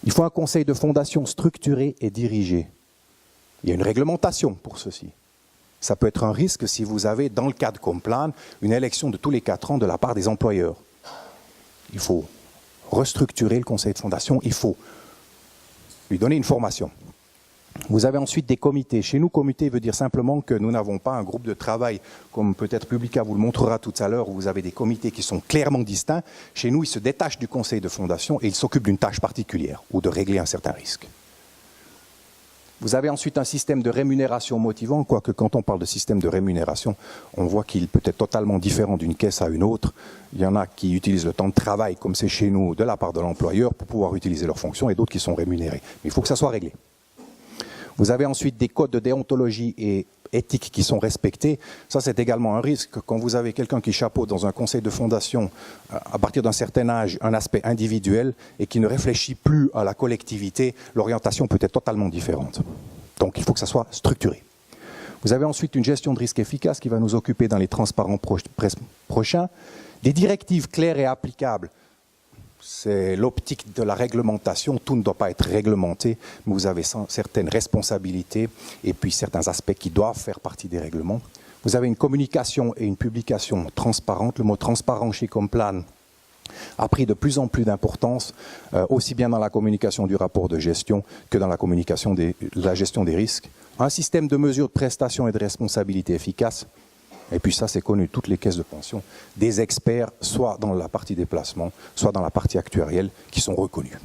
Il faut un conseil de fondation structuré et dirigé. Il y a une réglementation pour ceci. Ça peut être un risque si vous avez, dans le cadre Complan, une élection de tous les 4 ans de la part des employeurs. Il faut restructurer le conseil de fondation, il faut lui donner une formation. Vous avez ensuite des comités. Chez nous, comité veut dire simplement que nous n'avons pas un groupe de travail, comme peut-être Publica vous le montrera tout à l'heure, où vous avez des comités qui sont clairement distincts. Chez nous, ils se détachent du conseil de fondation et ils s'occupent d'une tâche particulière ou de régler un certain risque. Vous avez ensuite un système de rémunération motivant, quoique quand on parle de système de rémunération, on voit qu'il peut être totalement différent d'une caisse à une autre. Il y en a qui utilisent le temps de travail, comme c'est chez nous, de la part de l'employeur, pour pouvoir utiliser leurs fonctions, et d'autres qui sont rémunérés. Mais il faut que ça soit réglé. Vous avez ensuite des codes de déontologie et éthique qui sont respectés. Ça, c'est également un risque. Quand vous avez quelqu'un qui chapeaute dans un conseil de fondation, à partir d'un certain âge, un aspect individuel, et qui ne réfléchit plus à la collectivité, l'orientation peut être totalement différente. Donc, il faut que ça soit structuré. Vous avez ensuite une gestion de risque efficace qui va nous occuper dans les transparents prochains. Des directives claires et applicables. C'est l'optique de la réglementation, tout ne doit pas être réglementé, mais vous avez certaines responsabilités et puis certains aspects qui doivent faire partie des règlements. Vous avez une communication et une publication transparente. Le mot transparent chez Complan a pris de plus en plus d'importance, aussi bien dans la communication du rapport de gestion que dans la communication de la gestion des risques. Un système de mesure de prestation et de responsabilité efficace. Et puis ça, c'est connu, toutes les caisses de pension, des experts, soit dans la partie des placements, soit dans la partie actuarielle, qui sont reconnus.